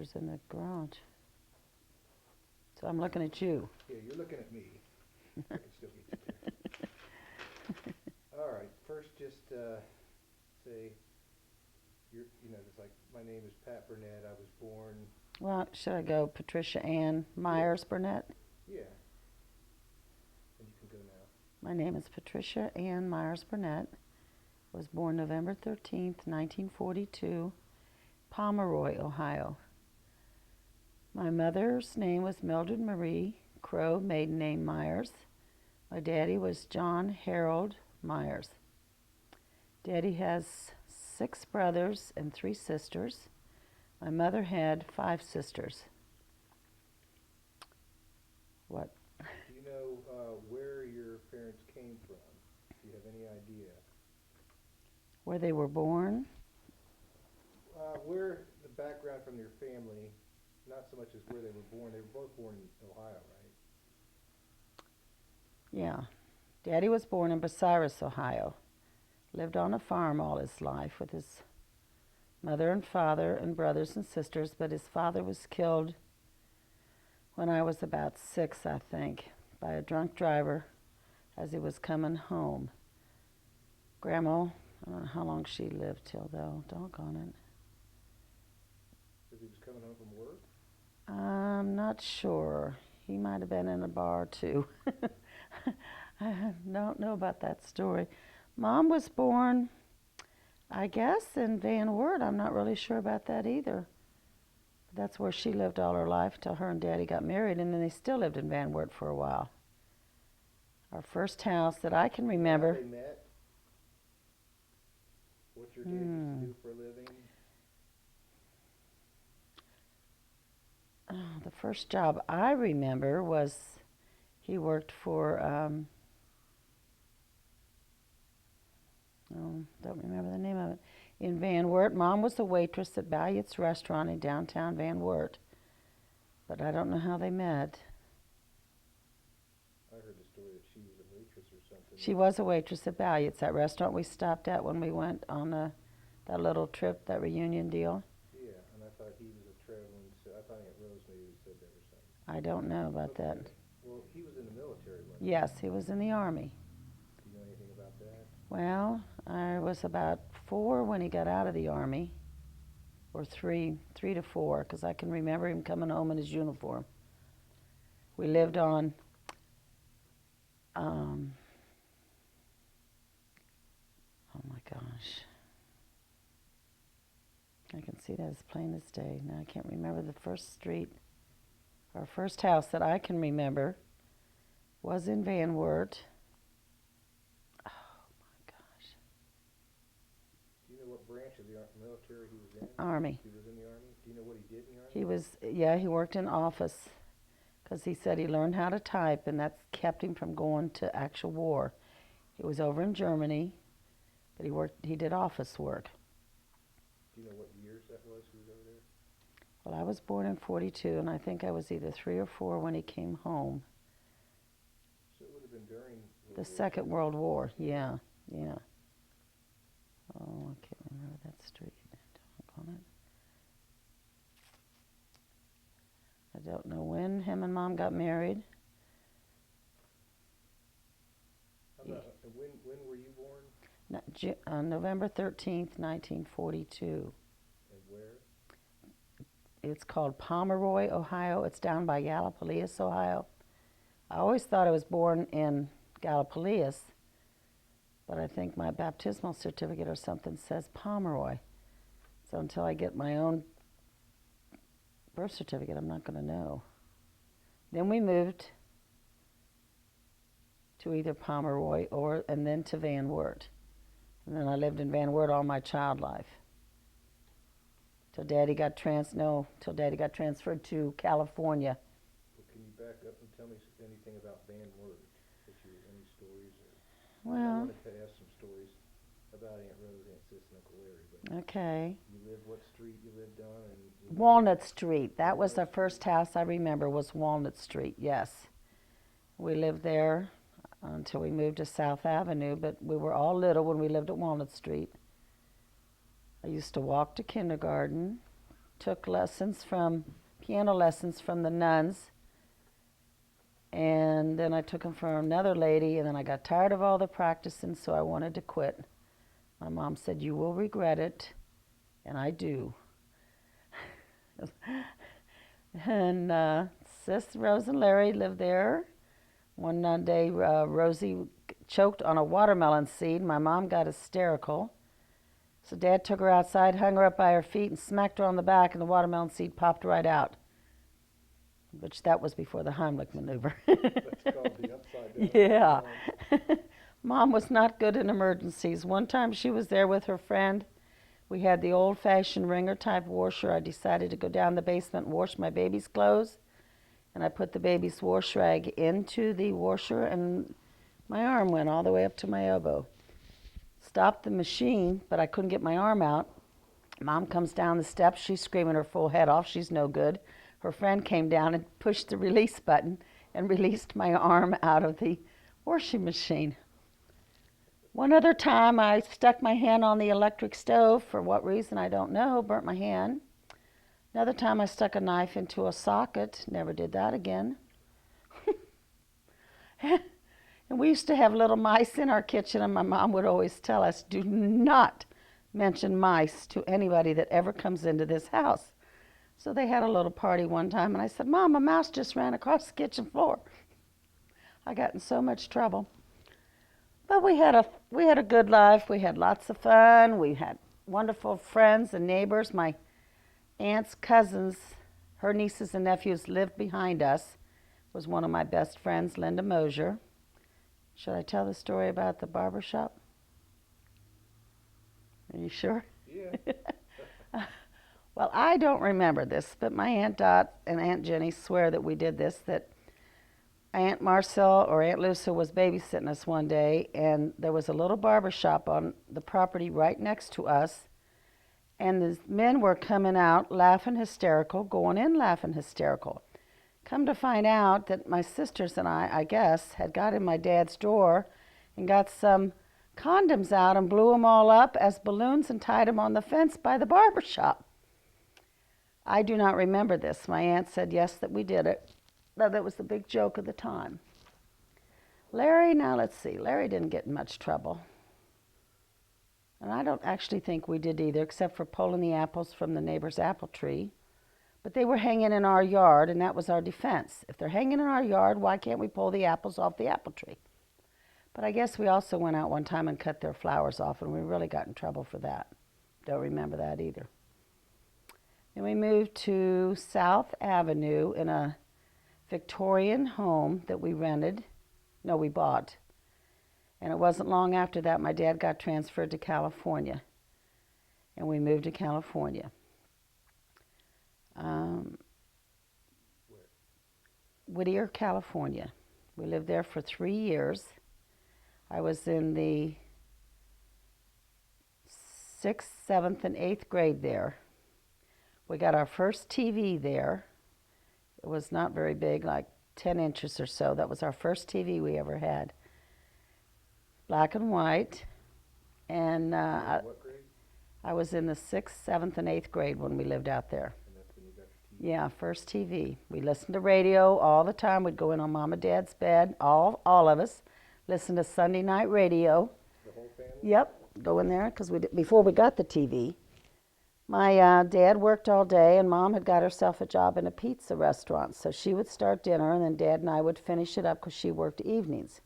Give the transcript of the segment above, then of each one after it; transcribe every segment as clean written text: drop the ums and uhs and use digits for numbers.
It's in the garage. So I'm looking at you. Yeah, you're looking at me. I can still get you there. All right, first just say, just like, my name is Pat Burnett. I was born, Well, should I go Patricia Ann Myers Burnett? yeah, and you can go now. My name is Patricia Ann Myers Burnett. Was born November 13th, 1942, Pomeroy, Ohio. My mother's name was Mildred Marie Crow, maiden name Myers. My daddy was John Harold Myers. Daddy has 6 brothers and 3 sisters. My mother had 5 sisters. What? Do you know where your parents came from? Do you have any idea? Where they were born? Where the background from your family, not so much as where they were born. They were both born in Ohio, right? Yeah. Daddy was born in Bucyrus, Ohio. Lived on a farm all his life with his mother and father and brothers and sisters, but his father was killed when I was about 6, I think, by a drunk driver as he was coming home. Grandma, I don't know how long she lived till, though. Doggone it. As he was coming home from work? I'm not sure. He might have been in a bar, too. I don't know about that story. Mom was born, I guess, in Van Wert. I'm not really sure about that either. That's where she lived all her life till her and Daddy got married, and then they still lived in Van Wert for a while. Our first house that I can remember. How they met? What your dad used to do for a living? The first job I remember was he worked for, don't remember the name of it, in Van Wert. Mom was a waitress at Balliet's restaurant in downtown Van Wert, but I don't know how they met. I heard the story that she was a waitress or something. She was a waitress at Balliet's, that restaurant we stopped at when we went on that little trip, that reunion deal. Yeah, and I thought he was a traveling, so I thought Aunt Rose maybe said that or something. I don't know about that. Well, he was in the military, wasn't he? Yes, he was in the Army. Do you know anything about that? Well, I was about 4 when he got out of the Army, or 3 to 4, because I can remember him coming home in his uniform. We lived on, oh my gosh. I can see that as plain as day. Now I can't remember the first street. Our first house that I can remember was in Van Wert. Oh my gosh. Do you know what branch of the military he was in? Army. He was in the Army? Do you know what he did in the Army? He was, yeah, he worked in office because he said he learned how to type, and that kept him from going to actual war. He was over in Germany, but he did office work. Do you know what years that was he was over there? Well, I was born in 42, and I think I was either 3 or 4 when he came home. So it would have been during The Second World War, yeah. Oh, I can't remember that street. Doggone it. I don't know when him and Mom got married. How about, when were you born? November 13th, 1942. And where? It's called Pomeroy, Ohio. It's down by Gallipolis, Ohio. I always thought I was born in Gallipolis, but I think my baptismal certificate or something says Pomeroy. So until I get my own birth certificate, I'm not going to know. Then we moved to either Pomeroy and then to Van Wert. And then I lived in Van Wert all my child life. Till Daddy got transferred to California. Well, can you back up and tell me anything about Van Wert? Any stories? I Well, wanted to ask some stories about Aunt Rose, Aunt Sis, and Uncle Larry. But okay. you lived, what street you lived on? And Walnut Street. That was the first house I remember, was Walnut Street, yes. We lived there until we moved to South Avenue, but we were all little when we lived at Walnut Street. I used to walk to kindergarten, took piano lessons from the nuns. And then I took them from another lady, and then I got tired of all the practicing, so I wanted to quit. My mom said, "You will regret it," and I do. And Sis, Rose, and Larry lived there. One day, Rosie choked on a watermelon seed. My mom got hysterical. So Dad took her outside, hung her up by her feet, and smacked her on the back, and the watermelon seed popped right out. Which that was before the Heimlich maneuver. That's called the upside down. Yeah. Mom was not good in emergencies. One time she was there with her friend. We had the old-fashioned wringer-type washer. I decided to go down the basement and wash my baby's clothes. And I put the baby's wash rag into the washer, and my arm went all the way up to my elbow. Stopped the machine, but I couldn't get my arm out. Mom comes down the steps. She's screaming her full head off. She's no good. Her friend came down and pushed the release button and released my arm out of the washing machine. One other time I stuck my hand on the electric stove, for what reason I don't know, burnt my hand. Another time I stuck a knife into a socket, never did that again. And we used to have little mice in our kitchen, and my mom would always tell us, "Do not mention mice to anybody that ever comes into this house." So they had a little party one time, and I said, "Mom, a mouse just ran across the kitchen floor." I got in so much trouble. But we had a good life. We had lots of fun. We had wonderful friends and neighbors. My aunt's cousins, her nieces and nephews lived behind us. Was one of my best friends, Linda Mosier. Should I tell the story about the barber shop? Are you sure? Yeah. Well, I don't remember this, but my Aunt Dot and Aunt Jenny swear that we did this, that Aunt Marcel or Aunt Lucia was babysitting us one day, and there was a little barber shop on the property right next to us, and the men were coming out laughing hysterical, going in laughing hysterical. Come to find out that my sisters and I guess, had got in my dad's drawer and got some condoms out and blew them all up as balloons and tied them on the fence by the barber shop. I do not remember this. My aunt said yes, that we did it. That was the big joke of the time. Larry, now let's see. Larry didn't get in much trouble. And I don't actually think we did either, except for pulling the apples from the neighbor's apple tree. But they were hanging in our yard, and that was our defense. If they're hanging in our yard, why can't we pull the apples off the apple tree? But I guess we also went out one time and cut their flowers off, and we really got in trouble for that. Don't remember that either. And we moved to South Avenue in a Victorian home that we rented. No, we bought. And it wasn't long after that my dad got transferred to California. And we moved to California. Whittier, California. We lived there for 3 years. I was in the 6th, 7th, and 8th grade there. We got our first TV there. It was not very big, like 10 inches or so. That was our first TV we ever had. Black and white. And What grade? I was in the 6th, 7th, and 8th grade when we lived out there. And that's when you got your TV? Yeah, first TV. We listened to radio all the time. We'd go in on Mom and Dad's bed, all of us, listen to Sunday night radio. The whole family? Yep, go in there, because before we got the TV. My dad worked all day, and Mom had got herself a job in a pizza restaurant. So she would start dinner, and then Dad and I would finish it up because she worked evenings.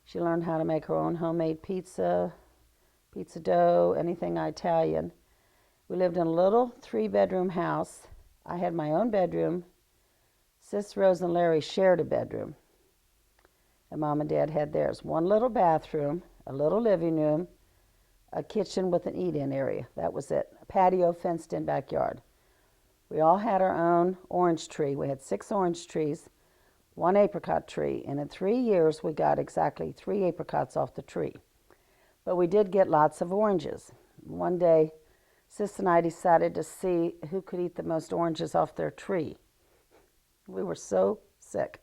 She learned how to make her own homemade pizza dough, anything Italian. We lived in a little 3-bedroom house. I had my own bedroom. Sis, Rose, and Larry shared a bedroom. And Mom and Dad had theirs. One little bathroom, a little living room, a kitchen with an eat-in area. That was it. A patio, fenced-in backyard. We all had our own orange tree. We had 6 orange trees, 1 apricot tree, and in 3 years we got exactly 3 apricots off the tree. But we did get lots of oranges. One day, Sis and I decided to see who could eat the most oranges off their tree. We were so sick.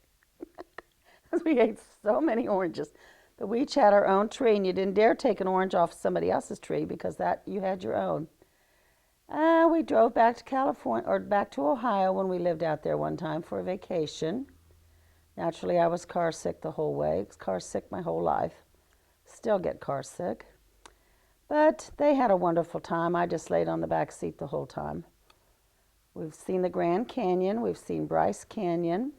We ate so many oranges. But we each had our own tree, and you didn't dare take an orange off somebody else's tree because that you had your own. We drove back to California or back to Ohio when we lived out there one time for a vacation. Naturally, I was car sick the whole way. I was car sick my whole life. Still get car sick. But they had a wonderful time. I just laid on the back seat the whole time. We've seen the Grand Canyon. We've seen Bryce Canyon.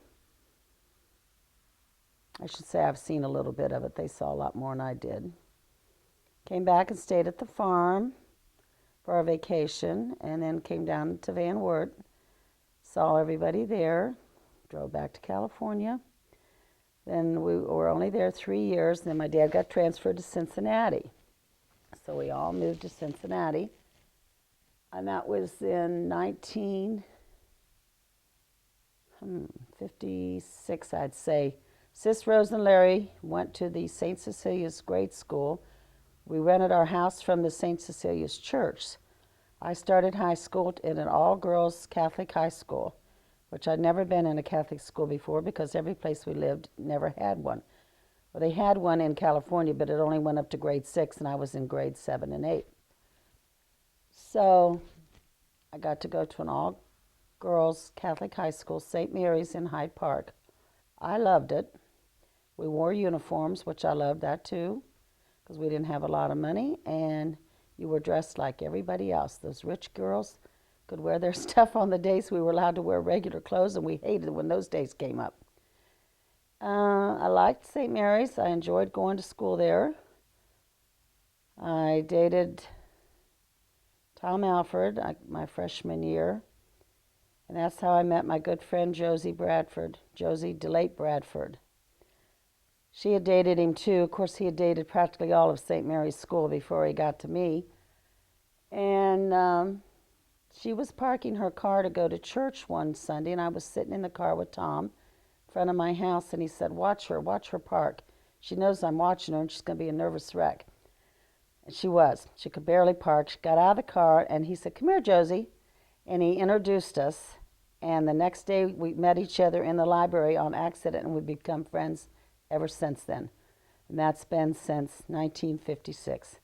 I should say I've seen a little bit of it. They saw a lot more than I did. Came back and stayed at the farm for our vacation, and then came down to Van Wert. Saw everybody there. Drove back to California. Then we were only there 3 years. Then my dad got transferred to Cincinnati. So we all moved to Cincinnati. And that was in 1956, I'd say. Sis, Rose, and Larry went to the St. Cecilia's grade school. We rented our house from the St. Cecilia's church. I started high school in an all-girls Catholic high school, which I'd never been in a Catholic school before because every place we lived never had one. Well, they had one in California, but it only went up to grade 6, and I was in grade 7 and 8. So I got to go to an all-girls Catholic high school, St. Mary's in Hyde Park. I loved it. We wore uniforms, which I loved that too, because we didn't have a lot of money, and you were dressed like everybody else. Those rich girls could wear their stuff on the days we were allowed to wear regular clothes, and we hated it when those days came up. I liked St. Mary's. I enjoyed going to school there. I dated Tom Alford my freshman year, and that's how I met my good friend Josie DeLate Bradford. She had dated him too. Of course, he had dated practically all of St. Mary's School before he got to me. And she was parking her car to go to church one Sunday, and I was sitting in the car with Tom in front of my house, and he said, watch her park. She knows I'm watching her, and she's going to be a nervous wreck. And she was. She could barely park. She got out of the car, and he said, come here, Josie. And he introduced us, and the next day we met each other in the library on accident, and we've become friends ever since then. And that's been since 1956.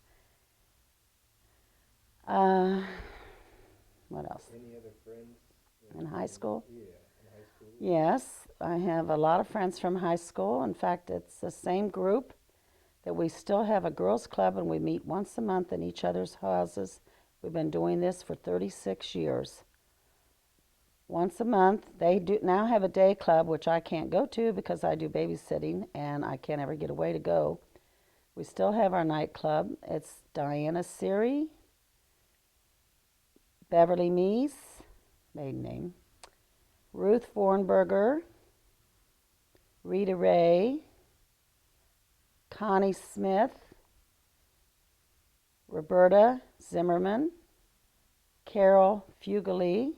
What else? Any other friends? In high school? Yeah, in high school. Yes, I have a lot of friends from high school. In fact, it's the same group that we still have a girls' club, and we meet once a month in each other's houses. We've been doing this for 36 years. Once a month. They do now have a day club, which I can't go to because I do babysitting and I can't ever get away to go. We still have our night club. It's Diana Siri, Beverly Meese, maiden name, Ruth Vornberger, Rita Ray, Connie Smith, Roberta Zimmerman, Carol Fugely,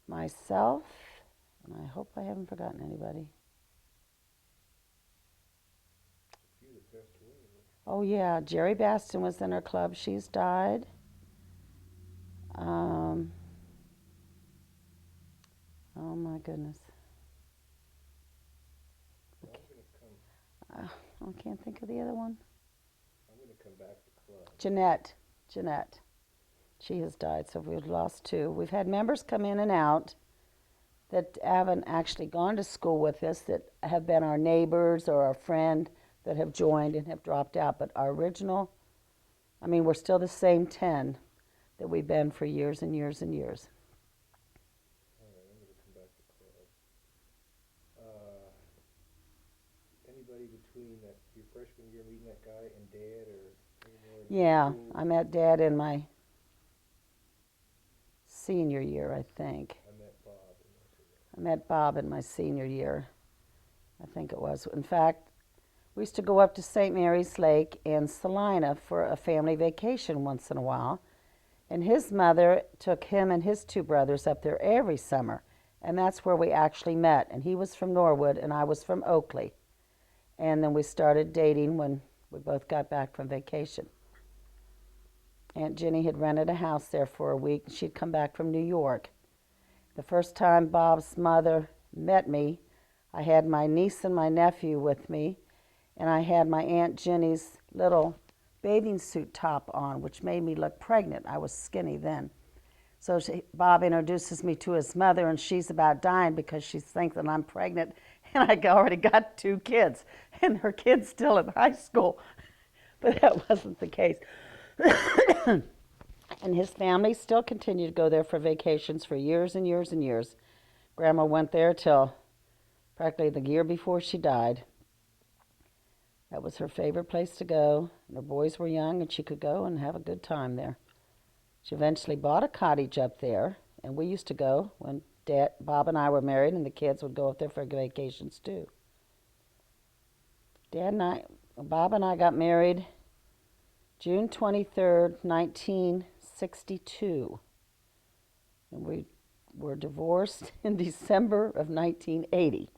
myself, and I hope I haven't forgotten anybody. Oh yeah, Jerry Baston was in her club. She's died. Oh my goodness. I can't think of the other one. I'm going to come back to club. Jeanette. She has died, so we've lost 2. We've had members come in and out that haven't actually gone to school with us, that have been our neighbors or our friend that have joined and have dropped out. But our original, we're still the same 10 that we've been for years and years and years. All right, I'm going to come back to club. Anybody between your freshman year meeting that guy and Dad, or anymore? Yeah, I met Dad in my senior year, I think. I met Bob in my senior year, I think it was. In fact, we used to go up to St. Mary's Lake in Salina for a family vacation once in a while. And his mother took him and his 2 brothers up there every summer. And that's where we actually met. And he was from Norwood and I was from Oakley. And then we started dating when we both got back from vacation. Aunt Jenny had rented a house there for a week. She'd come back from New York. The first time Bob's mother met me, I had my niece and my nephew with me, and I had my Aunt Jenny's little bathing suit top on, which made me look pregnant. I was skinny then. So Bob introduces me to his mother, and she's about dying because she thinks that I'm pregnant, and I already got 2 kids, and her kid's still in high school. But that wasn't the case. And his family still continued to go there for vacations for years and years and years. Grandma went there till practically the year before she died. That was her favorite place to go. And her boys were young, and she could go and have a good time there. She eventually bought a cottage up there, and we used to go when Bob and I were married, and the kids would go up there for vacations too. Bob and I got married June 23rd, 1962. And we were divorced in December of 1980.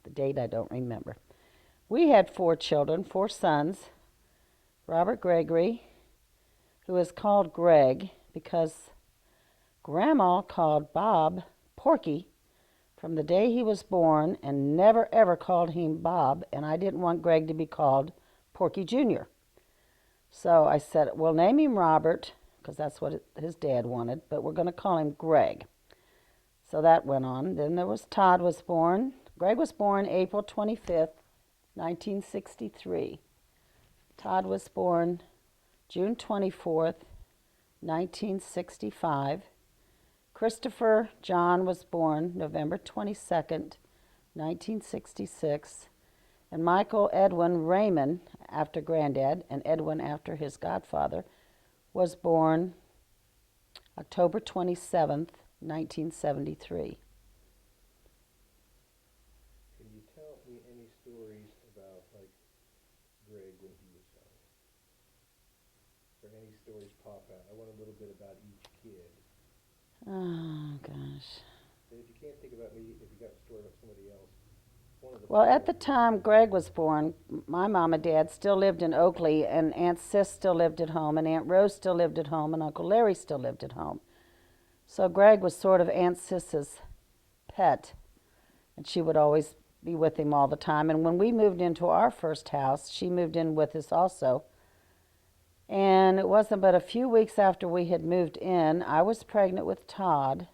The date I don't remember. We had 4 children, 4 sons. Robert Gregory, who is called Greg because Grandma called Bob Porky from the day he was born and never ever called him Bob, and I didn't want Greg to be called Porky Jr. So I said, we'll name him Robert because that's what his dad wanted, but we're going to call him Greg. So that went on. Then there was Todd was born. Greg was born April 25th, 1963. Todd was born June 24th, 1965. Christopher John was born November 22nd, 1966. And Michael Edwin Raymond, after Granddad, and Edwin after his godfather, was born October 27th, 1973. Can you tell me any stories about, like, Greg when he was young? Or any stories pop out? I want a little bit about each kid. Oh, gosh. And if you can't think about me, if you got a story about somebody else, well, at the time Greg was born, my mom and dad still lived in Oakley, and Aunt Sis still lived at home, and Aunt Rose still lived at home, and Uncle Larry still lived at home. So Greg was sort of Aunt Sis's pet, and she would always be with him all the time. And when we moved into our first house, she moved in with us also. And it wasn't but a few weeks after we had moved in, I was pregnant with Todd.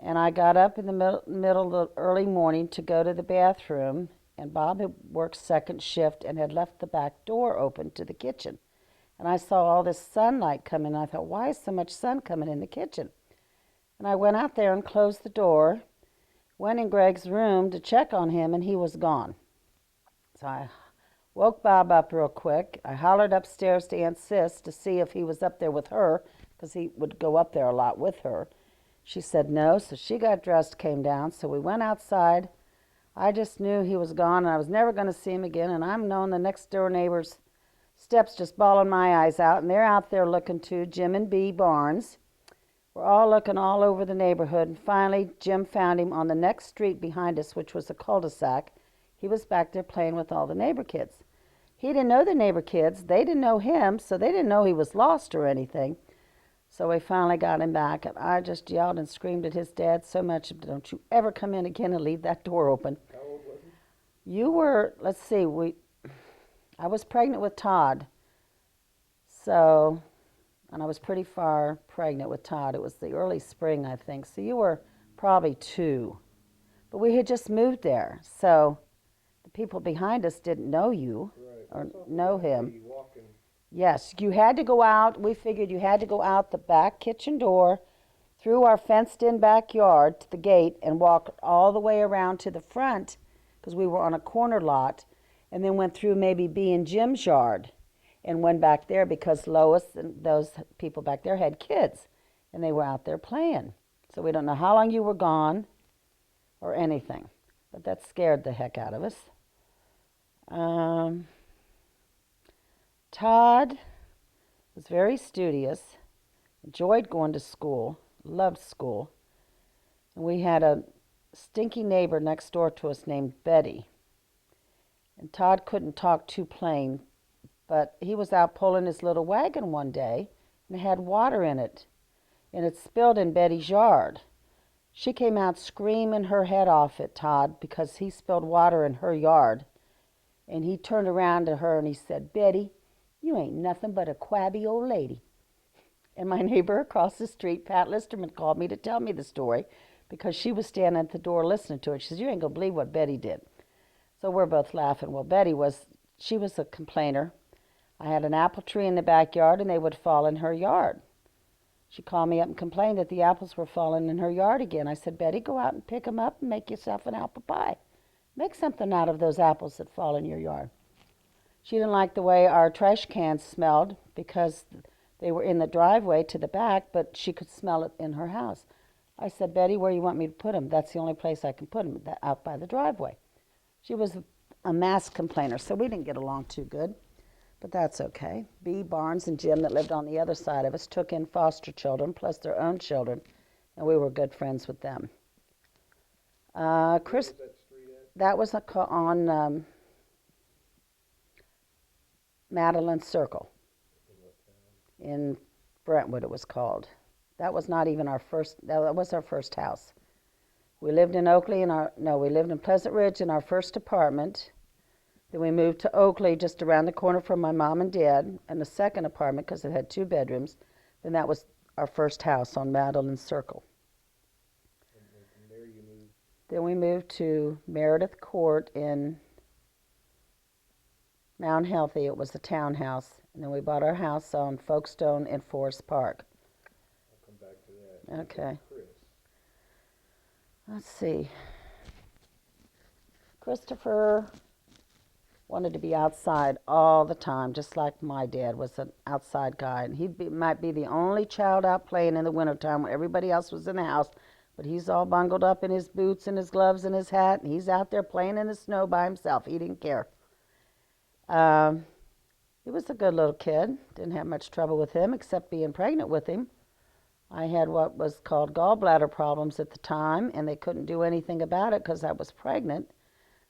And I got up in the middle of the early morning to go to the bathroom, and Bob had worked second shift and had left the back door open to the kitchen. And I saw all this sunlight come in, and I thought, why is so much sun coming in the kitchen? And I went out there and closed the door, went in Greg's room to check on him, and he was gone. So I woke Bob up real quick. I hollered upstairs to Aunt Sis to see if he was up there with her, because he would go up there a lot with her. She said no, so she got dressed, came down, so we went outside. I just knew he was gone, and I was never going to see him again, and I'm knowing the next door neighbor's steps just bawling my eyes out, and they're out there looking too, Jim and Bee Barnes. We're all looking all over the neighborhood, and finally Jim found him on the next street behind us, which was a cul-de-sac. He was back there playing with all the neighbor kids. He didn't know the neighbor kids. They didn't know him, so they didn't know he was lost or anything. So we finally got him back, and I just yelled and screamed at his dad so much, don't you ever come in again and leave that door open. How old was he? You were, let's see, I was pregnant with Todd. So, and I was pretty far pregnant with Todd. It was the early spring, I think. So you were probably 2. But we had just moved there, so the people behind us didn't know you or know him. Yes, you had to go out. We figured you had to go out the back kitchen door, through our fenced-in backyard to the gate, and walk all the way around to the front, because we were on a corner lot, and then went through maybe B and Jim's yard, and went back there because Lois and those people back there had kids, and they were out there playing. So we don't know how long you were gone or anything, but that scared the heck out of us. Todd was very studious, enjoyed going to school, loved school. And we had a stinky neighbor next door to us named Betty. And Todd couldn't talk too plain, but he was out pulling his little wagon one day, and it had water in it, and it spilled in Betty's yard. She came out screaming her head off at Todd because he spilled water in her yard. And he turned around to her and he said, Betty, You ain't nothing but a quabby old lady. And my neighbor across the street, Pat Listerman, called me to tell me the story because she was standing at the door listening to it. She says, you ain't going to believe what Betty did. So we're both laughing. Well, she was a complainer. I had an apple tree in the backyard and they would fall in her yard. She called me up and complained that the apples were falling in her yard again. I said, Betty, go out and pick them up and make yourself an apple pie. Make something out of those apples that fall in your yard. She didn't like the way our trash cans smelled because they were in the driveway to the back, but she could smell it in her house. I said, Betty, where you want me to put them? That's the only place I can put them, out by the driveway. She was a mass complainer, so we didn't get along too good, but that's okay. Bee, Barnes, and Jim, that lived on the other side of us, took in foster children plus their own children, and we were good friends with them. Chris, Where was that street at? that was on Madeline Circle In what town? in Brentwood, it was called. That was not even that was our first house. We lived in we lived in Pleasant Ridge in our first apartment. Then we moved to Oakley, just around the corner from my mom and dad, in the second apartment because it had 2 bedrooms. Then that was our first house on Madeline Circle. And from there you moved. Then we moved to Meredith Court in Mount Healthy. It was a townhouse. And then we bought our house on Folkestone in Forest Park. I'll come back to that. Okay. Chris. Let's see. Christopher wanted to be outside all the time, just like my dad was an outside guy. And might be the only child out playing in the wintertime when everybody else was in the house. But he's all bungled up in his boots and his gloves and his hat, and he's out there playing in the snow by himself. He didn't care. He was a good little kid. Didn't have much trouble with him except being pregnant with him. I had what was called gallbladder problems at the time, and they couldn't do anything about it because I was pregnant.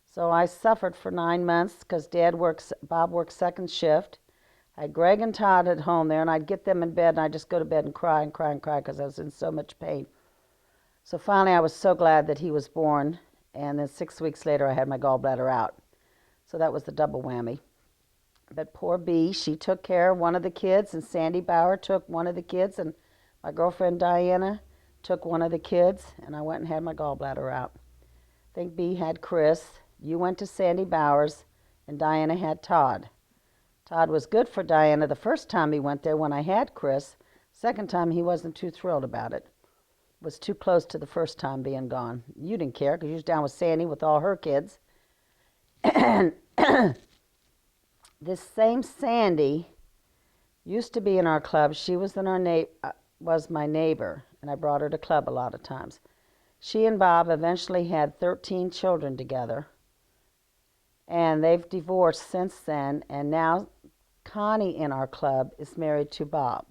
So I suffered for 9 months because Bob worked second shift. I had Greg and Todd at home there, and I'd get them in bed, and I'd just go to bed and cry and cry and cry because I was in so much pain. So finally, I was so glad that he was born, and then 6 weeks later, I had my gallbladder out. So that was the double whammy. But poor Bee, she took care of one of the kids, and Sandy Bauer took one of the kids, and my girlfriend Diana took one of the kids, and I went and had my gallbladder out. I think Bee had Chris. You went to Sandy Bowers, and Diana had Todd. Todd was good for Diana the first time he went there when I had Chris. Second time, he wasn't too thrilled about it. It was too close to the first time being gone. You didn't care because you was down with Sandy with all her kids. And this same Sandy used to be in our club. She was was my neighbor, and I brought her to club a lot of times. She and Bob eventually had 13 children together, and they've divorced since then, and now Connie in our club is married to Bob.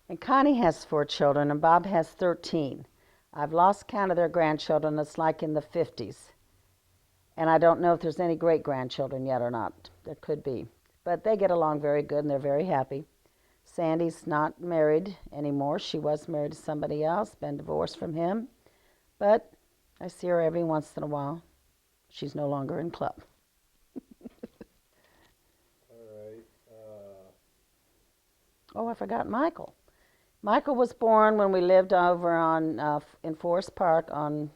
And Connie has 4 children, and Bob has 13. I've lost count of their grandchildren. It's like in the 50s. And I don't know if there's any great-grandchildren yet or not. There could be. But they get along very good, and they're very happy. Sandy's not married anymore. She was married to somebody else, been divorced from him. But I see her every once in a while. She's no longer in club. All right. Oh, I forgot Michael. Michael was born when we lived over in Forest Park on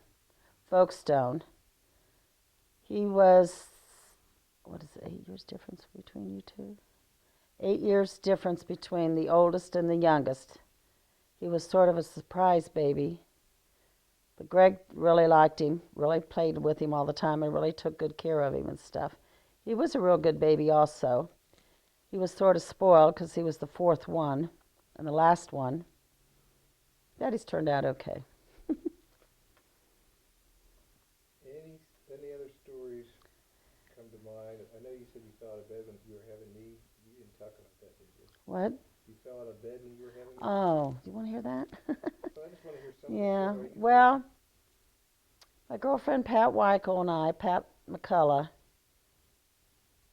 Folkestone. He was, 8 years difference between you two? 8 years difference between the oldest and the youngest. He was sort of a surprise baby. But Greg really liked him, really played with him all the time, and really took good care of him and stuff. He was a real good baby also. He was sort of spoiled because he was the 4th one and the last one. Daddy's turned out okay. Any other stories come to mind? I know you said you fell out of bed when you were having me. You didn't talk about that, did you? What? You fell out of bed when you were having me? Oh, do you want to hear that? So I just want to hear something. Yeah, well, my girlfriend Pat Weichel and I, Pat McCullough,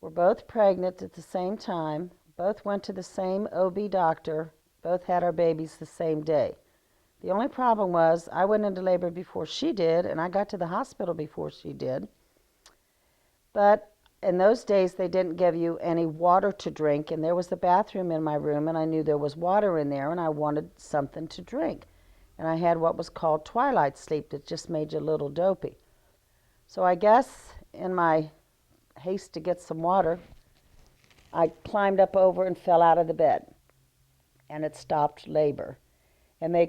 were both pregnant at the same time, both went to the same OB doctor, both had our babies the same day. The only problem was I went into labor before she did, and I got to the hospital before she did. But in those days they didn't give you any water to drink, and there was a bathroom in my room, and I knew there was water in there, and I wanted something to drink. And I had what was called twilight sleep that just made you a little dopey. So I guess in my haste to get some water, I climbed up over and fell out of the bed, and it stopped labor. And they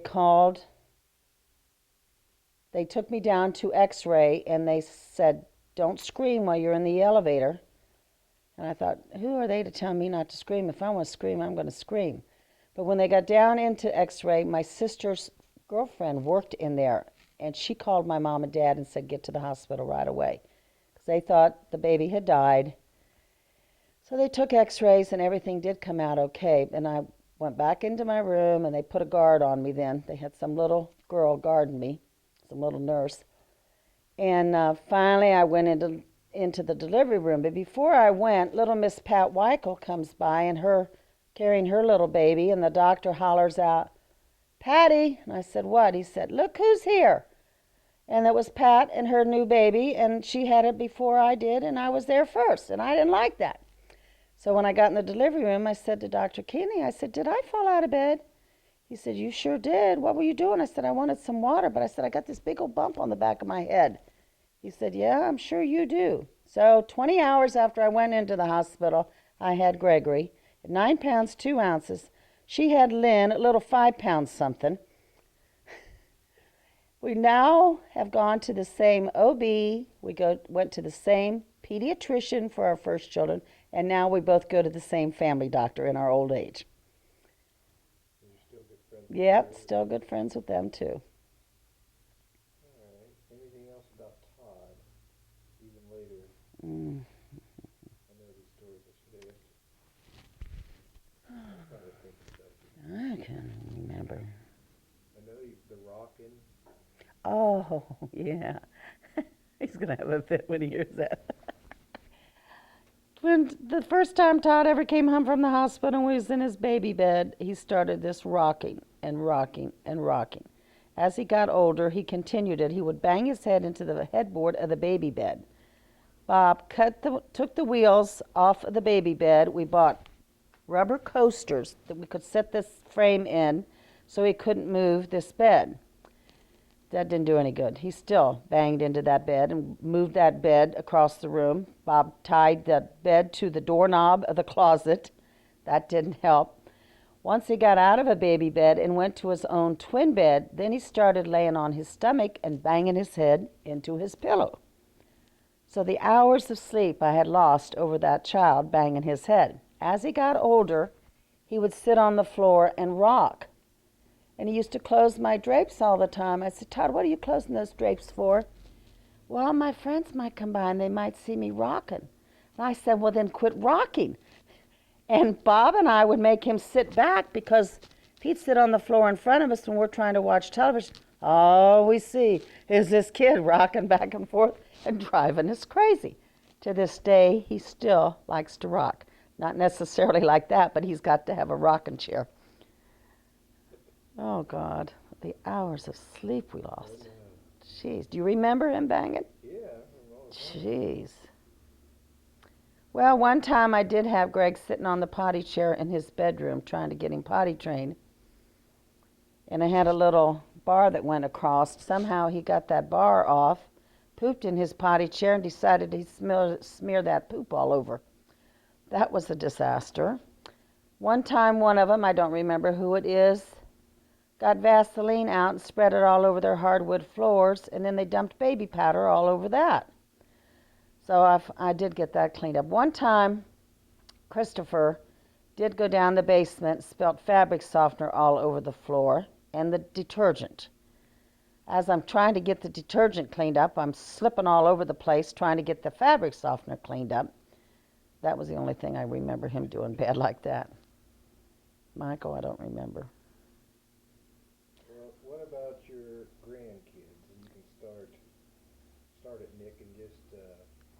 took me down to x-ray, and they said, don't scream while you're in the elevator. And I thought, who are they to tell me not to scream? If I want to scream, I'm going to scream. But when they got down into x-ray, my sister's girlfriend worked in there, and she called my mom and dad and said, get to the hospital right away, because they thought the baby had died. So they took x-rays, and everything did come out okay. And I went back into my room, and they put a guard on me then. They had some little girl guarding me, some little nurse. And finally I went into the delivery room. But before I went, little Miss Pat Weichel comes by, and her carrying her little baby, and the doctor hollers out, Patty. And I said, what? He said, look who's here. And it was Pat and her new baby, and she had it before I did, and I was there first, and I didn't like that. So when I got in the delivery room, I said to Dr. Keeney, I said, did I fall out of bed? He said, you sure did. What were you doing? I said, I wanted some water, but I said, I got this big old bump on the back of my head. He said, yeah, I'm sure you do. So 20 hours after I went into the hospital, I had Gregory, 9 pounds, 2 ounces. She had Lynn, a little 5 pounds something. We now have gone to the same OB. Went to the same pediatrician for our first children, and now we both go to the same family doctor in our old age. And you're still good friends? Yep, still good friends with them too. All right. Anything else about Todd, even later? I know these stories. I should ask you. I'm trying to think of stuff. I can't remember. I know the rockin'. Oh, yeah. He's going to have a fit when he hears that. When the first time Todd ever came home from the hospital and was in his baby bed, he started this rocking and rocking and rocking. As he got older, he continued it. He would bang his head into the headboard of the baby bed. Bob took the wheels off of the baby bed. We bought rubber coasters that we could set this frame in so he couldn't move this bed. That didn't do any good. He still banged into that bed and moved that bed across the room. Bob tied the bed to the doorknob of the closet. That didn't help. Once he got out of a baby bed and went to his own twin bed, then he started laying on his stomach and banging his head into his pillow. So the hours of sleep I had lost over that child banging his head. As he got older, he would sit on the floor and rock. And he used to close my drapes all the time. I said, Todd, what are you closing those drapes for? Well, my friends might come by and they might see me rocking. And I said, well, then quit rocking. And Bob and I would make him sit back, because if he'd sit on the floor in front of us when we're trying to watch television, all we see is this kid rocking back and forth and driving us crazy. To this day, he still likes to rock. Not necessarily like that, but he's got to have a rocking chair. Oh, God, the hours of sleep we lost. Jeez, do you remember him banging? Yeah, I remember all the time. Jeez. Well, one time I did have Greg sitting on the potty chair in his bedroom trying to get him potty trained. And I had a little bar that went across. Somehow he got that bar off, pooped in his potty chair, and decided to smear that poop all over. That was a disaster. One time, one of them, I don't remember who it is, got Vaseline out and spread it all over their hardwood floors, and then they dumped baby powder all over that. So I did get that cleaned up. One time, Christopher did go down the basement, spilled fabric softener all over the floor and the detergent. As I'm trying to get the detergent cleaned up, I'm slipping all over the place trying to get the fabric softener cleaned up. That was the only thing I remember him doing bad like that. Michael, I don't remember. Well, what about your grandkids? And you can start at Nick and just.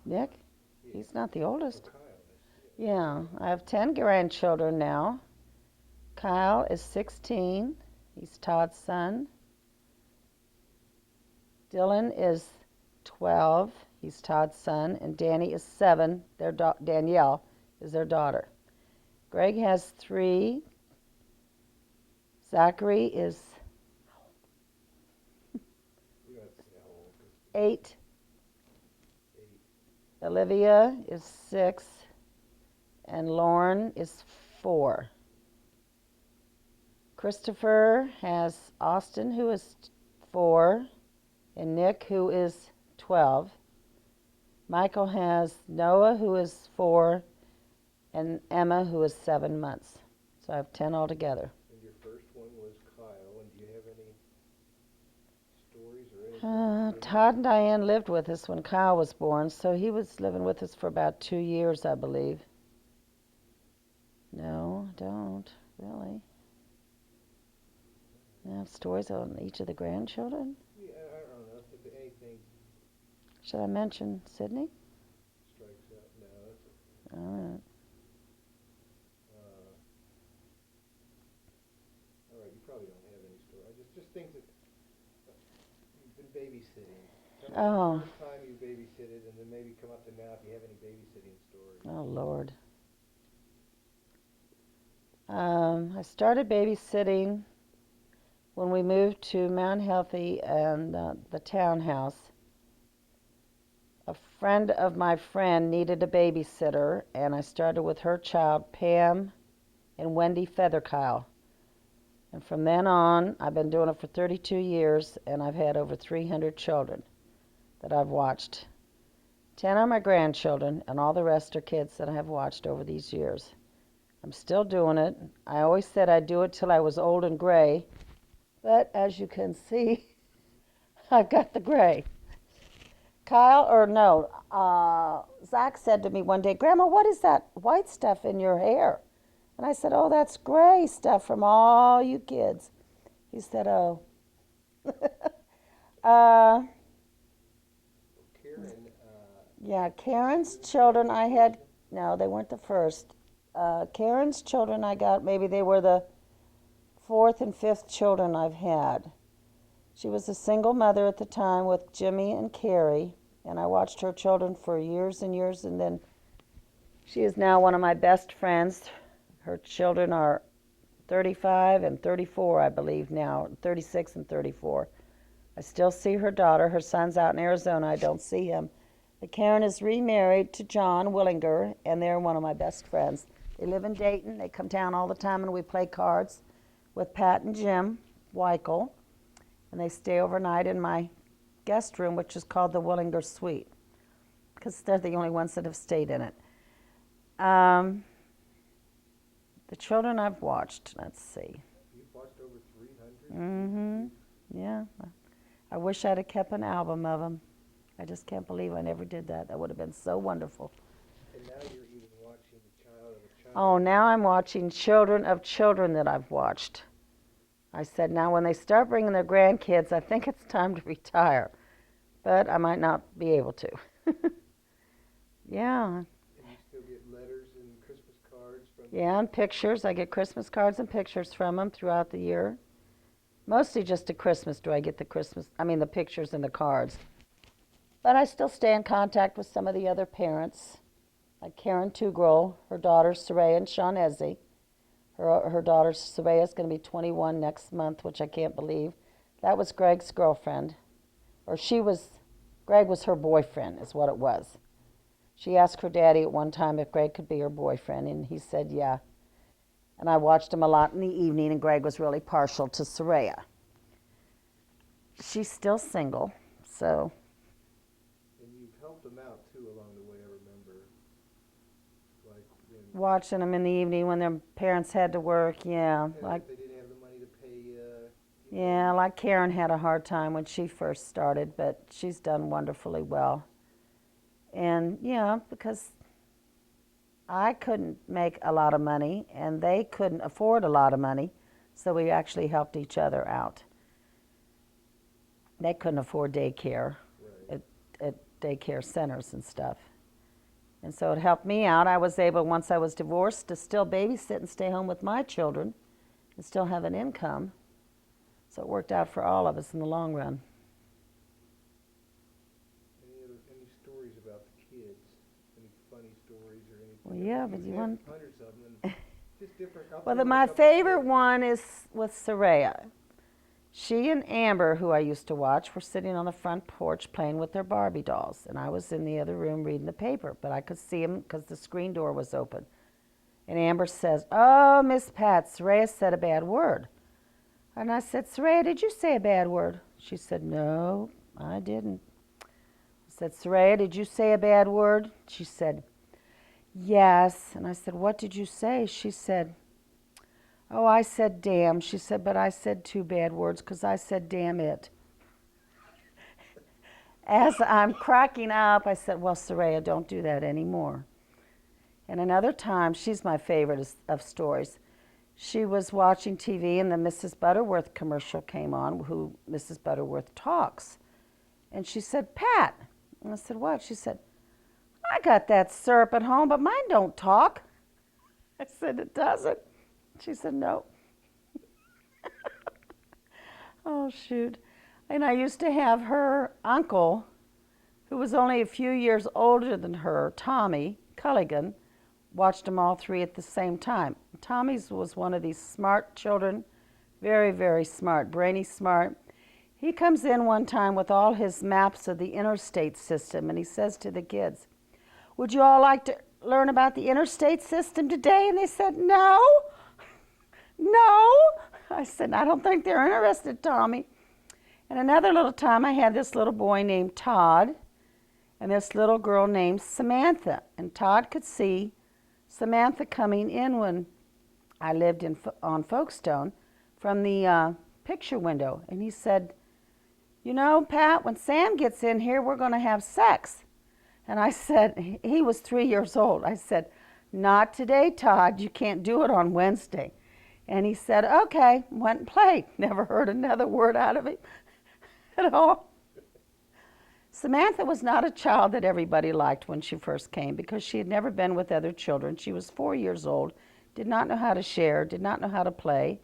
Nick? Yeah. He's not the oldest. Oh, Kyle is. Yeah, I have 10 grandchildren now. Kyle is 16. He's Todd's son. Dylan is 12. He's Todd's son, and Danny is 7. Danielle is their daughter. Greg has 3. Zachary is You don't have to say how old, 'cause 8. 8. Olivia is 6. And Lauren is 4. Christopher has Austin, who is 4, and Nick, who is 12. Michael has Noah, who is 4, and Emma, who is 7 months. So I have 10 altogether. And your first one was Kyle, and do you have any stories or anything? Todd and Diane lived with us when Kyle was born, so he was living with us for about 2 years, I believe. No, I don't, really. I have stories on each of the grandchildren. Yeah, I don't know if anything Should I mention Sydney? strikes out. No, that's All right. all right. You probably don't have any story. Just things that you've been babysitting. Tell me Oh. the first time you babysitted, and then maybe come up to now if you have any babysitting stories. Oh, Lord. I started babysitting when we moved to Mount Healthy and the townhouse. A friend of my friend needed a babysitter, and I started with her child, Pam and Wendy Featherkyle. And from then on, I've been doing it for 32 years, and I've had over 300 children that I've watched. 10 are my grandchildren, and all the rest are kids that I have watched over these years. I'm still doing it. I always said I'd do it till I was old and gray, but as you can see, I've got the gray. Zach said to me one day, Grandma, what is that white stuff in your hair? And I said, oh, that's gray stuff from all you kids. He said, oh. Karen. Yeah, Karen's children I had, no, they weren't the first. Karen's children I got, maybe they were the 4th and 5th children I've had. She was a single mother at the time with Jimmy and Carrie, and I watched her children for years and years, and then she is now one of my best friends. Her children are 35 and 34, I believe now, 36 and 34. I still see her daughter. Her son's out in Arizona. I don't see him. But Karen is remarried to John Willinger, and they're one of my best friends. They live in Dayton. They come down all the time, and we play cards with Pat and Jim Weichel. And they stay overnight in my guest room, which is called the Willinger Suite, because they're the only ones that have stayed in it. The children I've watched, let's see. You've watched over 300? Mm-hmm. Yeah. I wish I'd have kept an album of them. I just can't believe I never did that. That would have been so wonderful. And now you're even watching the child of a child. Oh, now I'm watching children of children that I've watched. I said, now when they start bringing their grandkids, I think it's time to retire. But I might not be able to. Yeah. And you still get letters and Christmas cards from Yeah, and pictures. I get Christmas cards and pictures from them throughout the year. Mostly just at Christmas do I get the pictures and the cards. But I still stay in contact with some of the other parents, like Karen Tugrol, her daughters Saraya and Sean Ezzy. Her daughter Saraya is going to be 21 next month, which I can't believe. That was Greg's girlfriend. Greg was her boyfriend, is what it was. She asked her daddy at one time if Greg could be her boyfriend, and he said yeah. And I watched him a lot in the evening, and Greg was really partial to Saraya. She's still single, so. And you've helped them out too along the way, I remember. Like when Watching them in the evening when their parents had to work, yeah. if they didn't have the money to pay Yeah, like Karen had a hard time when she first started, but she's done wonderfully well. And yeah, because I couldn't make a lot of money and they couldn't afford a lot of money, so we actually helped each other out. They couldn't afford daycare at daycare centers and stuff. And so it helped me out. I was able, once I was divorced, to still babysit and stay home with my children and still have an income. So it worked out for all of us in the long run. any stories Well, yeah, but We you have want... hundreds of them, and just different. I'll Well, tell you a my couple favorite stories. one is with Soraya. She and Amber, who I used to watch, were sitting on the front porch playing with their Barbie dolls, and I was in the other room reading the paper, but I could see them because the screen door was open. And Amber says, "Oh, Miss Pat, Soraya said a bad word." And I said, "Soraya, did you say a bad word?" She said, "No, I didn't." I said, "Soraya, did you say a bad word?" She said, "Yes." And I said, "What did you say?" She said, "Oh, I said damn." She said, "But I said two bad words because I said damn it." As I'm cracking up, I said, "Well, Soraya, don't do that anymore." And another time, she's my favorite of stories. She was watching TV and the Mrs. Butterworth commercial came on, who Mrs. Butterworth talks. And she said, "Pat." And I said, "What?" She said, "I got that syrup at home, but mine don't talk." I said, "It doesn't?" She said, "No." Oh, shoot. And I used to have her uncle, who was only a few years older than her, Tommy Culligan, watched them all three at the same time. Tommy's was one of these smart children, very, very smart, brainy smart. He comes in one time with all his maps of the interstate system, and he says to the kids, "Would you all like to learn about the interstate system today?" And they said, "No, no." I said, "I don't think they're interested, Tommy." And another little time, I had this little boy named Todd and this little girl named Samantha. And Todd could see Samantha coming in when I lived on Folkestone from the picture window. And he said, "You know, Pat, when Sam gets in here, we're going to have sex." And I said, he was 3 years old. I said, "Not today, Todd. You can't do it on Wednesday." And he said, "Okay," went and played. Never heard another word out of him at all. Samantha was not a child that everybody liked when she first came because she had never been with other children. She was 4 years old, did not know how to share, did not know how to play.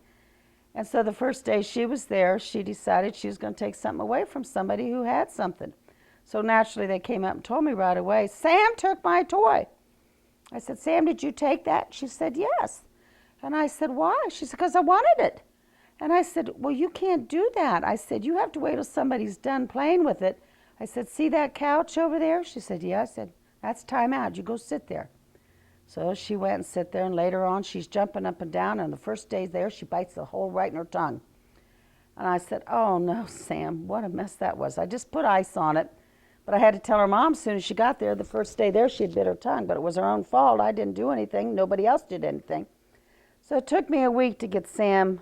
And so the first day she was there, she decided she was going to take something away from somebody who had something. So naturally they came up and told me right away, "Sam took my toy." I said, "Sam, did you take that?" She said, "Yes." And I said, "Why?" She said, "Because I wanted it." And I said, "Well, you can't do that." I said, "You have to wait till somebody's done playing with it." I said, "See that couch over there?" She said, "Yeah." I said, "That's time out. You go sit there." So she went and sat there, and later on she's jumping up and down, and the first day there she bites the hole right in her tongue. And I said, "Oh no, Sam, what a mess that was." I just put ice on it, but I had to tell her mom as soon as she got there. The first day there she had bit her tongue, but it was her own fault. I didn't do anything. Nobody else did anything. So it took me a week to get Sam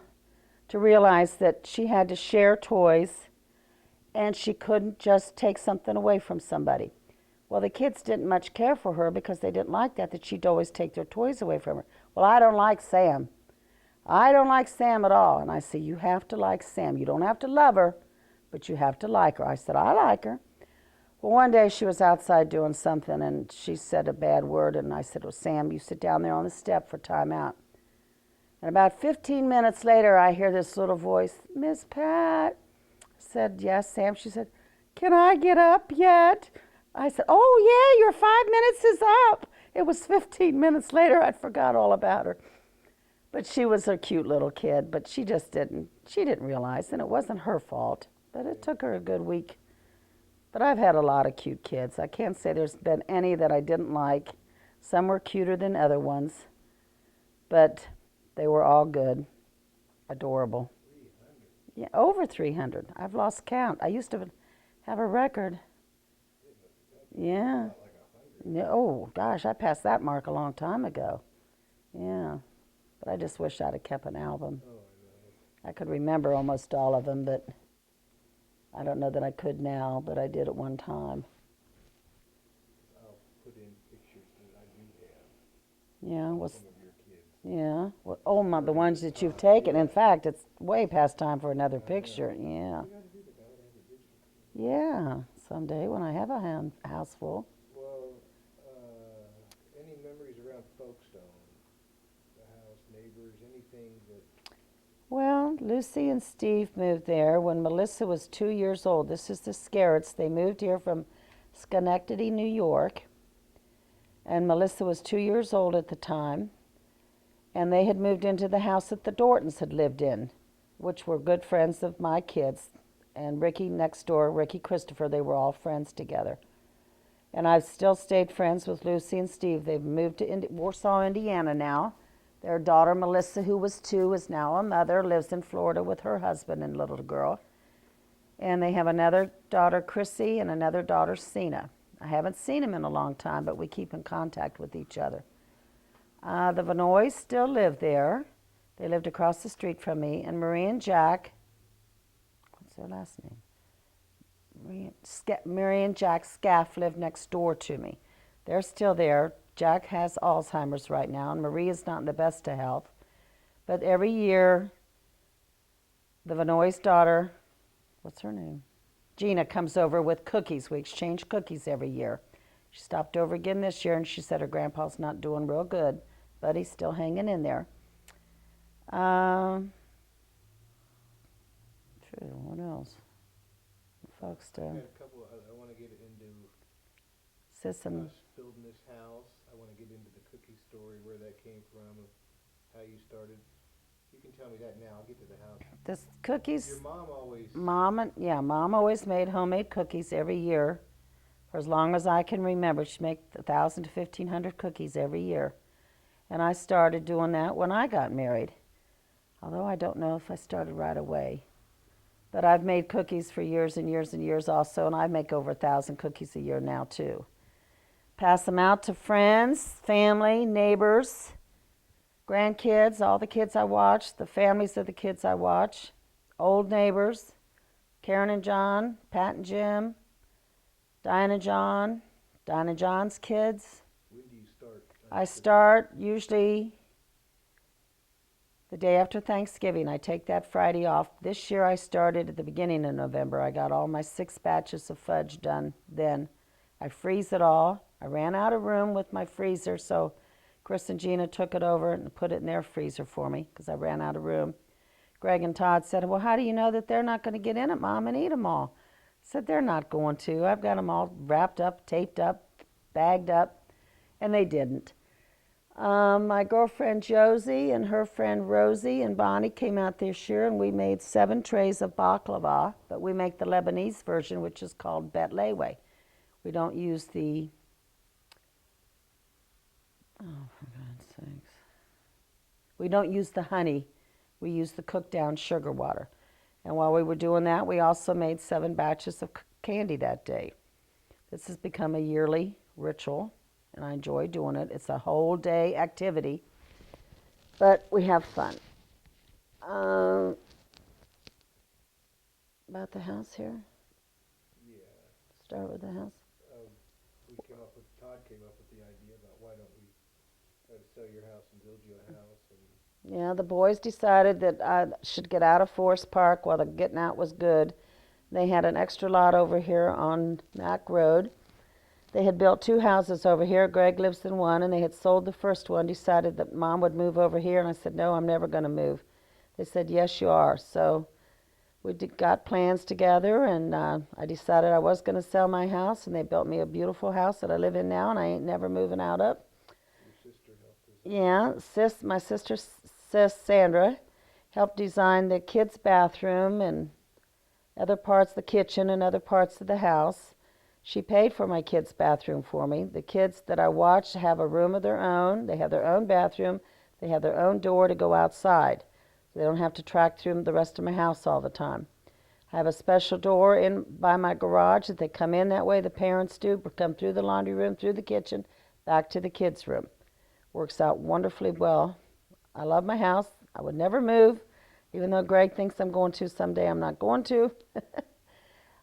to realize that she had to share toys and she couldn't just take something away from somebody. Well, the kids didn't much care for her because they didn't like that she'd always take their toys away from her. "Well, I don't like Sam. I don't like Sam at all." And I said, "You have to like Sam. You don't have to love her, but you have to like her." I said, "I like her." Well, one day she was outside doing something and she said a bad word, and I said, "Well, Sam, you sit down there on the step for timeout." And about 15 minutes later, I hear this little voice, "Miss Pat." I said, "Yes, Sam." She said, "Can I get up yet?" I said, "Oh, yeah, your 5 minutes is up." It was 15 minutes later. I'd forgot all about her. But she was a cute little kid, but she didn't realize, and it wasn't her fault. But it took her a good week. But I've had a lot of cute kids. I can't say there's been any that I didn't like. Some were cuter than other ones, but they were all good, adorable. 300. Yeah, over 300. I've lost count. I used to have a record. Yeah. About like 100. Yeah. Oh, gosh, I passed that mark a long time ago. Yeah. But I just wish I'd have kept an album. Oh, I know. I could remember almost all of them, but I don't know that I could now, but I did at one time. I'll put in pictures that I do have. Yeah. Of Was some of your kids. Yeah. Well, oh, my, the ones that you've taken. In fact, it's way past time for another I know. picture. Yeah. You got to do that. Gotta have a digital. Yeah. Someday when I have a house full. Well, any memories around Folkestone? The house, neighbors, anything that... Well, Lucy and Steve moved there when Melissa was 2 years old. This is the Scarretts. They moved here from Schenectady, New York. And Melissa was 2 years old at the time. And they had moved into the house that the Dortons had lived in, which were good friends of my kids. And Ricky next door, Ricky Christopher, they were all friends together. And I've still stayed friends with Lucy and Steve. They've moved to Warsaw, Indiana now. Their daughter, Melissa, who was 2, is now a mother, lives in Florida with her husband and little girl. And they have another daughter, Chrissy, and another daughter, Sina. I haven't seen them in a long time, but we keep in contact with each other. The Vanoys still live there. They lived across the street from me. And Marie and Jack, what's their last name? Marie and Jack Scaff live next door to me. They're still there. Jack has Alzheimer's right now, and Marie is not in the best of health. But every year, the Vanoy's daughter, what's her name? Gina comes over with cookies. We exchange cookies every year. She stopped over again this year, and she said her grandpa's not doing real good, but he's still hanging in there. What else? Folks, I got a couple. I want to get into Sis and us building this house. I want to get into the cookie story, where that came from, how you started. You can tell me that now. I'll get to the house. this cookies. Your mom always. Mom always made homemade cookies every year. For as long as I can remember, she'd make 1,000 to 1,500 cookies every year. And I started doing that when I got married. Although I don't know if I started right away. But I've made cookies for years and years and years also, and I make over 1,000 cookies a year now too. Pass them out to friends, family, neighbors, grandkids, all the kids I watch, the families of the kids I watch, old neighbors, Karen and John, Pat and Jim, Diane and John, Diane and John's kids. When do you start? I start usually the day after Thanksgiving. I take that Friday off. This year I started at the beginning of November. I got all my 6 batches of fudge done then. I freeze it all. I ran out of room with my freezer, so Chris and Gina took it over and put it in their freezer for me because I ran out of room. Greg and Todd said, well, how do you know that they're not going to get in it, Mom, and eat them all? I said, they're not going to. I've got them all wrapped up, taped up, bagged up, and they didn't. My girlfriend Josie and her friend Rosie and Bonnie came out this year, and we made 7 trays of baklava, but we make the Lebanese version, which is called betlewe. We don't use the, oh, for God's sakes. We don't use the honey. We use the cooked down sugar water. And while we were doing that, we also made 7 batches of candy that day. This has become a yearly ritual, and I enjoy doing it. It's a whole day activity, but we have fun. About the house here? Yeah. Start with the house. Todd came up with the idea about why don't we try to sell your house and build you a house. And yeah, the boys decided that I should get out of Forest Park while the getting out was good. They had an extra lot over here on Mack Road. They had built 2 houses over here. Greg lives in one, and they had sold the first one, decided that Mom would move over here, and I said, no, I'm never going to move. They said, yes, you are. So we got plans together, and I decided I was going to sell my house, and they built me a beautiful house that I live in now, and I ain't never moving out of. your sister helped us. Yeah, my sister, Sandra, helped design the kids' bathroom and other parts of the kitchen and other parts of the house. She paid for my kids' bathroom for me. The kids that I watch have a room of their own. They have their own bathroom. They have their own door to go outside. They don't have to track through the rest of my house all the time. I have a special door in by my garage that they come in that way, the parents do, come through the laundry room, through the kitchen, back to the kids' room. Works out wonderfully well. I love my house. I would never move, even though Greg thinks I'm going to someday. I'm not going to.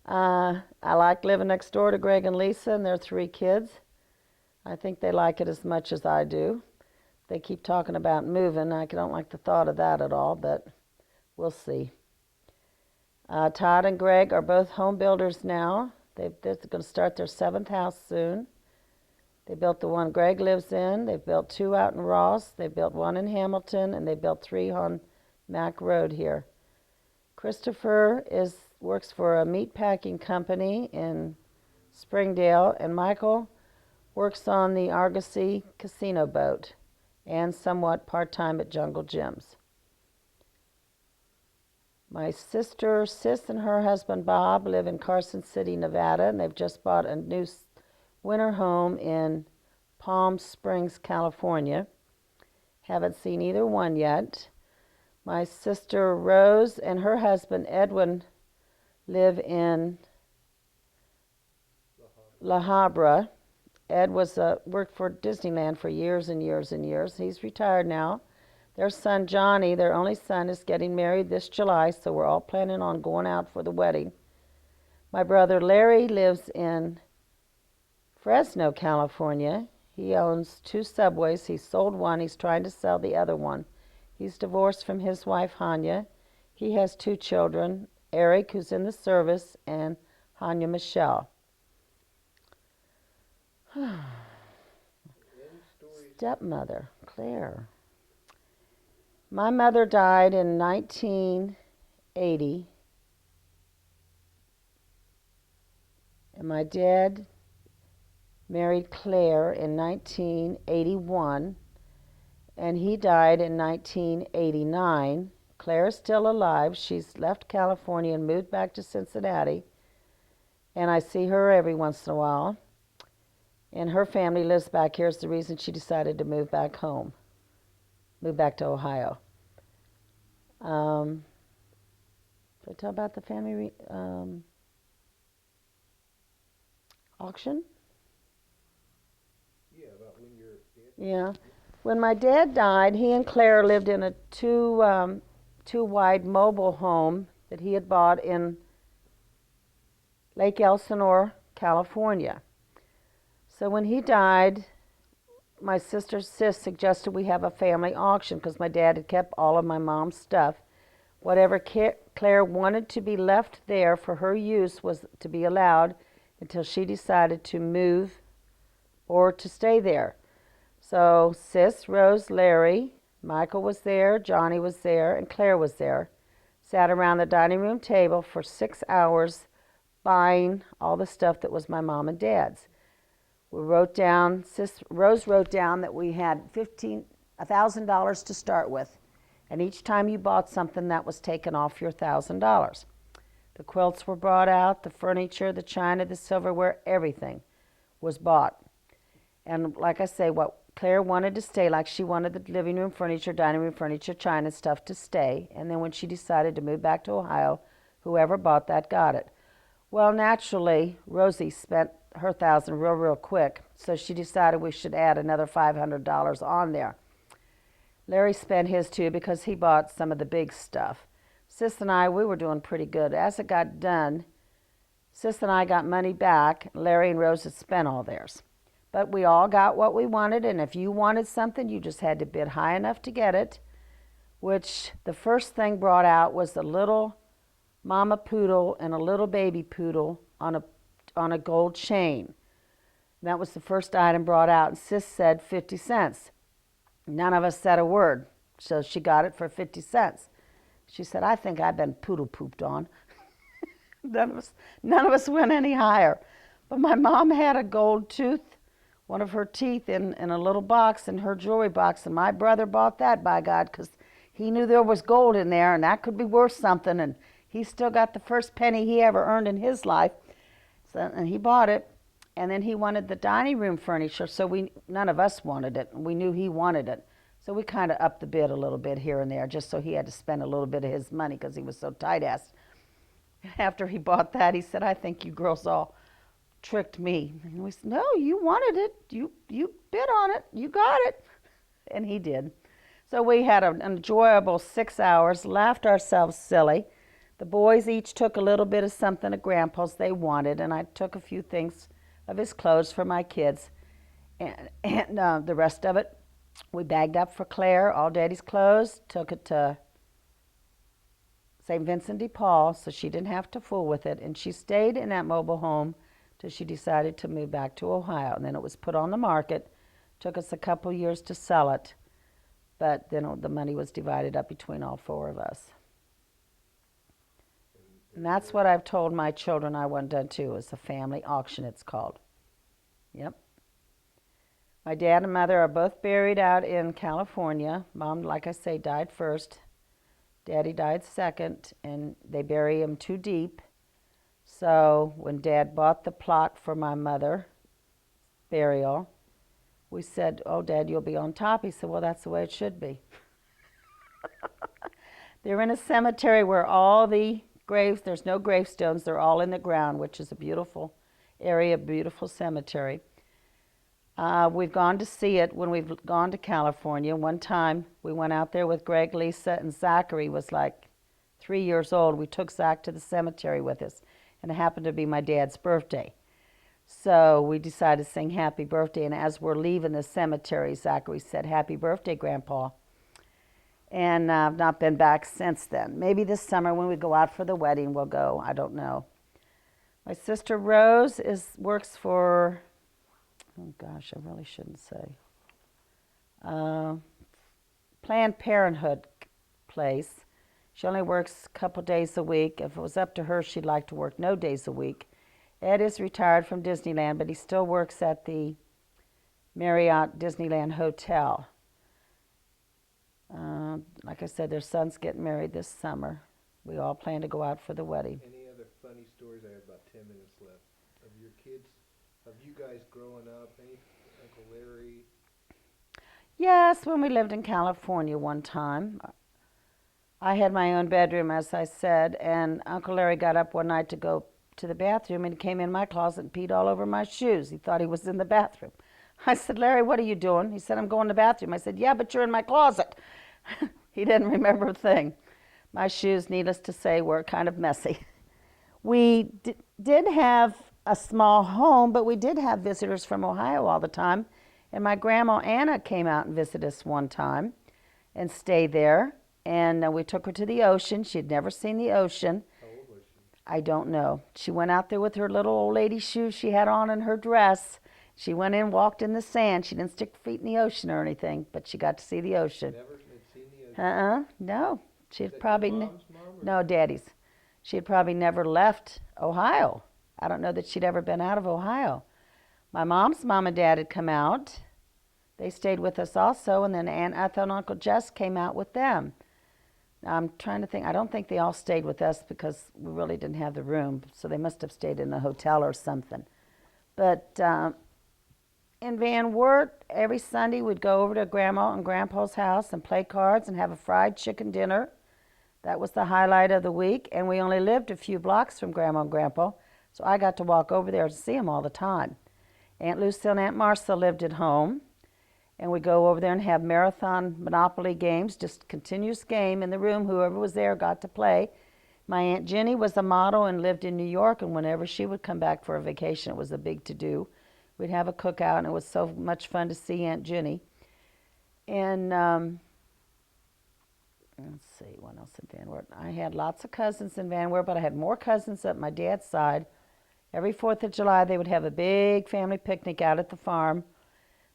I like living next door to Greg and Lisa and their 3 kids. I think they like it as much as I do. They keep talking about moving. I don't like the thought of that at all, but we'll see. Todd and Greg are both home builders now. They're going to start their 7th house soon. They built the one Greg lives in. They've built 2 out in Ross. They built 1 in Hamilton, and they built 3 on Mack Road here. Christopher works for a meat packing company in Springdale, and Michael works on the Argosy casino boat, and somewhat part-time at Jungle Gyms. My sister Sis and her husband Bob live in Carson City, Nevada, and they've just bought a new winter home in Palm Springs, California. Haven't seen either one yet. My sister Rose and her husband Edwin live in La Habra. Ed worked for Disneyland for years and years and years. He's retired now. Their son Johnny, their only son, is getting married this July, so we're all planning on going out for the wedding. My brother Larry lives in Fresno, California. He owns 2 Subways. He sold one. He's trying to sell the other one. He's divorced from his wife, Hanya. He has 2 children, Eric, who's in the service, and Hanya Michelle. Stepmother, Claire. My mother died in 1980, and my dad married Claire in 1981, and he died in 1989. Claire is still alive. She's left California and moved back to Cincinnati, and I see her every once in a while. And her family lives back here. It's the reason she decided to move back home, move back to Ohio. Did I tell about the family auction? Yeah, about when your dad. Yeah. When my dad died, he and Claire lived in a two-wide mobile home that he had bought in Lake Elsinore, California. So when he died, my sister Sis suggested we have a family auction because my dad had kept all of my mom's stuff. Whatever Claire wanted to be left there for her use was to be allowed until she decided to move or to stay there. So Sis, Rose, Larry, Michael was there, Johnny was there, and Claire was there. Sat around the dining room table for 6 hours buying all the stuff that was my mom and dad's. We wrote down, Rose wrote down that we had $1,000 to start with. And each time you bought something, that was taken off your $1,000. The quilts were brought out, the furniture, the china, the silverware, everything was bought. And like I say, what Claire wanted to stay, like she wanted the living room furniture, dining room furniture, china stuff to stay. And then when she decided to move back to Ohio, whoever bought that got it. Well, naturally, Rosie spent her $1,000 real quick, so she decided we should add another $500 on there. Larry spent his too because he bought some of the big stuff. Sis and I, we were doing pretty good. As it got done, Sis and I got money back. Larry and Rose had spent all theirs. But we all got what we wanted, and if you wanted something, you just had to bid high enough to get it, which the first thing brought out was a little mama poodle and a little baby poodle on a gold chain. And that was the first item brought out, and Sis said 50 cents. None of us said a word, so she got it for 50 cents. She said, I think I've been poodle pooped on. None of us went any higher. But my mom had a gold tooth, one of her teeth, in a little box in her jewelry box, and my brother bought that, by God, because he knew there was gold in there, and that could be worth something, and he still got the first penny he ever earned in his life. So, and he bought it, and then he wanted the dining room furniture, so none of us wanted it, and we knew he wanted it. So we kind of upped the bid a little bit here and there, just so he had to spend a little bit of his money because he was so tight-assed. After he bought that, he said, I think you girls all tricked me. And we said, no, you wanted it. You bid on it. You got it. And he did. So we had an enjoyable 6 hours, laughed ourselves silly. The boys each took a little bit of something of Grandpa's they wanted, and I took a few things of his clothes for my kids. And the rest of it, we bagged up for Claire, all Daddy's clothes, took it to St. Vincent de Paul so she didn't have to fool with it. And she stayed in that mobile home till she decided to move back to Ohio. And then it was put on the market. Took us a couple years to sell it. But then the money was divided up between all 4 of us. And that's what I've told my children I want done too, is a family auction, it's called. Yep. My dad and mother are both buried out in California. Mom, like I say, died first. Daddy died second, and they bury him too deep. So when Dad bought the plot for my mother burial, we said, "Oh, Dad, you'll be on top." He said, "Well, that's the way it should be." They're in a cemetery where all the graves, there's no gravestones, they're all in the ground, which is a beautiful area, beautiful cemetery. We've gone to see it when we've gone to California. One time we went out there with Greg, Lisa, and Zachary was like 3 years old. We took Zach to the cemetery with us, and it happened to be my dad's birthday. So we decided to sing happy birthday, and as we're leaving the cemetery, Zachary said, "Happy birthday, Grandpa." And I've not been back since then. Maybe this summer when we go out for the wedding, we'll go. I don't know. My sister Rose works for, oh gosh, I really shouldn't say, Planned Parenthood place. She only works a couple days a week. If it was up to her, she'd like to work no days a week. Ed is retired from Disneyland, but he still works at the Marriott Disneyland Hotel. Like I said, their son's getting married this summer. We all plan to go out for the wedding. Any other funny stories? I have about 10 minutes left. Of your kids, of you guys growing up, any Uncle Larry? Yes, when we lived in California one time, I had my own bedroom, as I said, and Uncle Larry got up one night to go to the bathroom, and he came in my closet and peed all over my shoes. He thought he was in the bathroom. I said, "Larry, what are you doing?" He said, "I'm going to the bathroom." I said, "Yeah, but you're in my closet." He didn't remember a thing. My shoes, needless to say, were kind of messy. We did have a small home, but we did have visitors from Ohio all the time. And my grandma Anna came out and visited us one time and stayed there. And we took her to the ocean. She had never seen the ocean. How old was she? I don't know. She went out there with her little old lady shoes she had on and her dress. She went in, walked in the sand. She didn't stick her feet in the ocean or anything, but she got to see the ocean. Never had seen the ocean? No. She Is had that probably your mom's mom? Or? no, Daddy's. She had probably never left Ohio. I don't know that she'd ever been out of Ohio. My mom's mom and dad had come out. They stayed with us also, and then Aunt Ethel and Uncle Jess came out with them. Now, I'm trying to think. I don't think they all stayed with us because we really didn't have the room, so they must have stayed in the hotel or something. But in Van Wert, every Sunday we'd go over to Grandma and Grandpa's house and play cards and have a fried chicken dinner. That was the highlight of the week, and we only lived a few blocks from Grandma and Grandpa, so I got to walk over there to see them all the time. Aunt Lucille and Aunt Martha lived at home, and we'd go over there and have marathon Monopoly games, just continuous game in the room. Whoever was there got to play. My Aunt Jenny was a model and lived in New York, and whenever she would come back for a vacation, it was a big to-do. We'd have a cookout, and it was so much fun to see Aunt Jenny. And let's see, what else in Van Wert? I had lots of cousins in Van Wert, but I had more cousins at my dad's side. Every 4th of July, they would have a big family picnic out at the farm.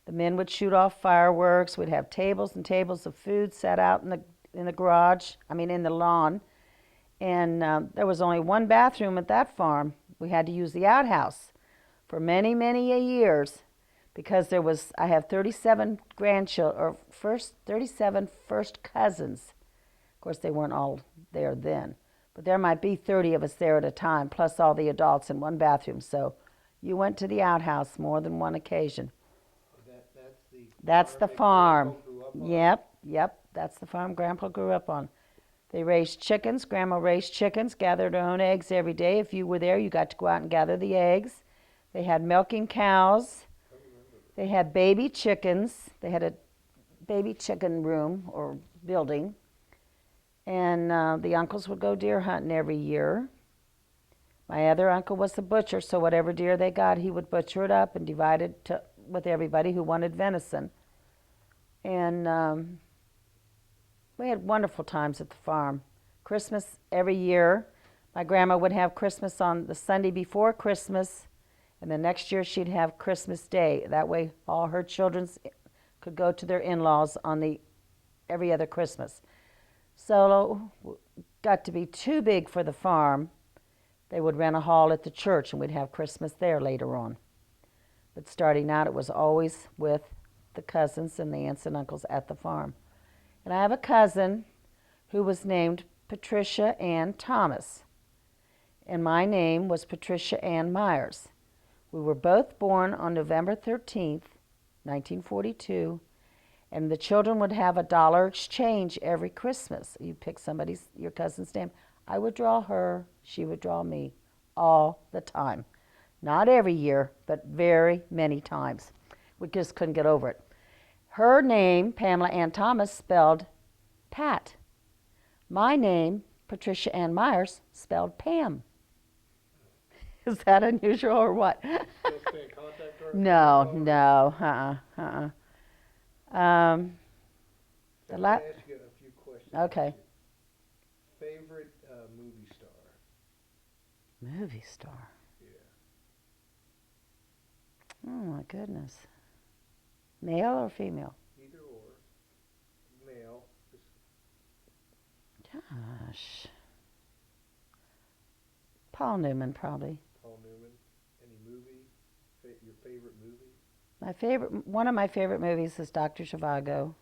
The men would shoot off fireworks. We'd have tables and tables of food set out in the garage, in the lawn. And there was only one bathroom at that farm. We had to use the outhouse for many, many years because I have 37 grandchildren, or 37 first cousins. Of course, they weren't all there then, but there might be 30 of us there at a time, plus all the adults in one bathroom. So you went to the outhouse more than one occasion. That's the farm. Yep, that's the farm Grandpa grew up on. They raised chickens. Grandma raised chickens, gathered her own eggs every day. If you were there, you got to go out and gather the eggs. They had milking cows. They had baby chickens. They had a baby chicken room or building. And the uncles would go deer hunting every year. My other uncle was a butcher, so whatever deer they got, he would butcher it up and divide it with everybody who wanted venison. And we had wonderful times at the farm. Christmas every year. My grandma would have Christmas on the Sunday before Christmas, and the next year she'd have Christmas Day. That way all her children could go to their in-laws on every other Christmas. So got to be too big for the farm. They would rent a hall at the church, and we'd have Christmas there later on. But starting out, it was always with the cousins and the aunts and uncles at the farm. And I have a cousin who was named Patricia Ann Thomas, and my name was Patricia Ann Myers. We were both born on November 13th, 1942, and the children would have a dollar exchange every Christmas. You pick your cousin's name. I would draw her, she would draw me, all the time. Not every year, but very many times. We just couldn't get over it. Her name, Pamela Ann Thomas, spelled Pat. My name, Patricia Ann Myers, spelled Pam. Is that unusual or what? Still stay in contact with her? No. So I'm going to ask you a few questions. Okay. Favorite movie star? Movie star. Yeah. Oh my goodness. Male or female? Either or. Male. Gosh. Paul Newman, probably. Paul Newman. Any movie? Your favorite movie? One of my favorite movies is Dr. Zhivago.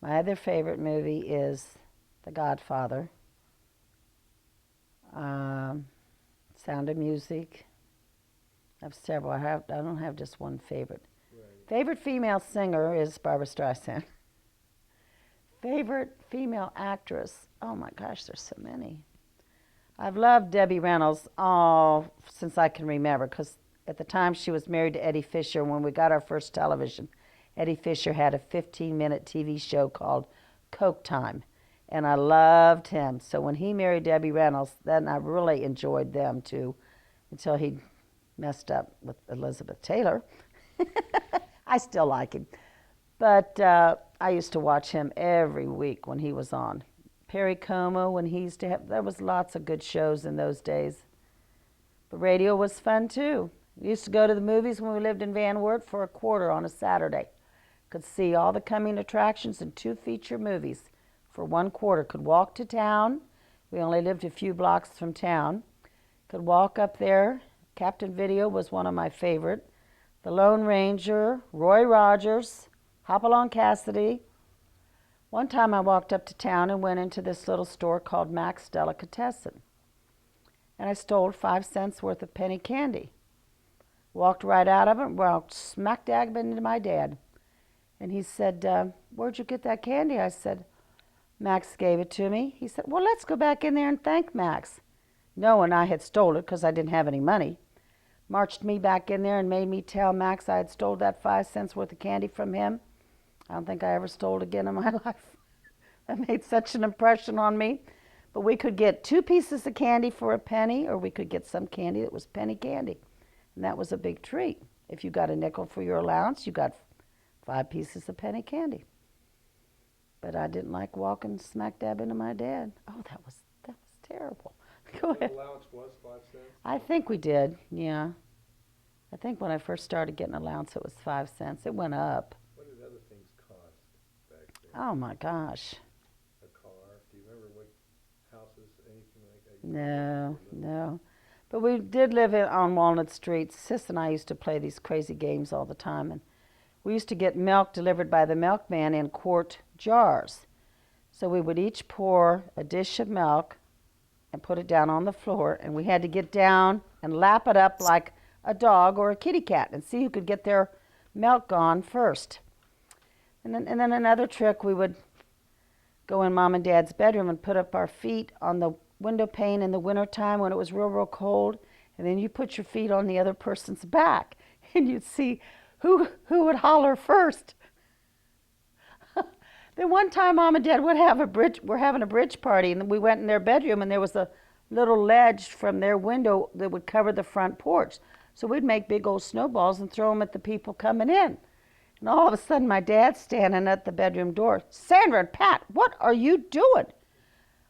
My other favorite movie is The Godfather. Sound of Music. I have several. I don't have just one favorite. Right. Favorite female singer is Barbra Streisand. Favorite female actress? Oh my gosh, there's so many. I've loved Debbie Reynolds since I can remember, because at the time she was married to Eddie Fisher. When we got our first television, Eddie Fisher had a 15-minute TV show called Coke Time, and I loved him. So when he married Debbie Reynolds, then I really enjoyed them too, until he messed up with Elizabeth Taylor. I still like him. But I used to watch him every week when he was on. Perry Como, when he used to have, there was lots of good shows in those days. But radio was fun too. We used to go to the movies when we lived in Van Wert for a quarter on a Saturday. Could see all the coming attractions and 2 feature movies for 1 quarter. Could walk to town. We only lived a few blocks from town. Could walk up there. Captain Video was one of my favorite. The Lone Ranger, Roy Rogers, Hopalong Cassidy. One time I walked up to town and went into this little store called Mac's Delicatessen. And I stole 5 cents worth of penny candy. Walked right out of it, walked smack dab into my dad. And he said, where'd you get that candy? I said, Max gave it to me. He said, well, let's go back in there and thank Max. Knowing I had stole it because I didn't have any money. Marched me back in there and made me tell Max I had stole that 5 cents worth of candy from him. I don't think I ever stole it again in my life. That made such an impression on me. But we could get 2 pieces of candy for a penny, or we could get some candy that was penny candy. And that was a big treat. If you got a nickel for your allowance, you got 5 pieces of penny candy. But I didn't like walking smack dab into my dad. Oh, that was terrible. Go ahead. Your allowance was 5 cents? I think we did, yeah. I think when I first started getting allowance, it was 5 cents. It went up. What did other things cost back then? Oh my gosh. A car? Do you remember what houses, anything like that? No. But we did live on Walnut Street. Sis and I used to play these crazy games all the time. And we used to get milk delivered by the milkman in quart jars. So we would each pour a dish of milk and put it down on the floor. And we had to get down and lap it up like a dog or a kitty cat and see who could get their milk gone first. And then another trick, we would go in Mom and Dad's bedroom and put up our feet on the window pane in the wintertime when it was real cold, and then you put your feet on the other person's back, and you'd see who would holler first. Then one time Mom and Dad were having a bridge party, and we went in their bedroom, and there was a little ledge from their window that would cover the front porch. So we'd make big old snowballs and throw them at the people coming in. And all of a sudden, my dad's standing at the bedroom door. Sandra and Pat, what are you doing?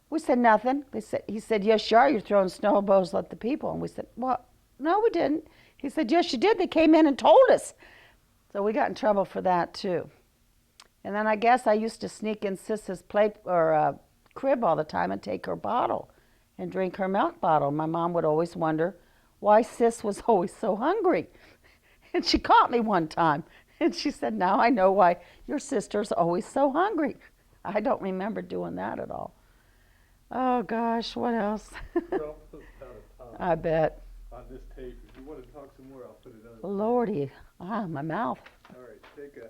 We said, nothing. He said, yes, you are. You're throwing snowballs at the people. And we said, well, no, we didn't. He said, yes, you did. They came in and told us. So we got in trouble for that, too. And then I guess I used to sneak in Sis's plate or crib all the time and take her bottle and drink her milk bottle. My mom would always wonder why Sis was always so hungry. And she caught me one time. And she said, now I know why your sister's always so hungry. I don't remember doing that at all. Oh gosh, what else? We're almost out of time I bet. on this tape. If you want to talk some more, I'll put it on. Lordy, my mouth. All right, take a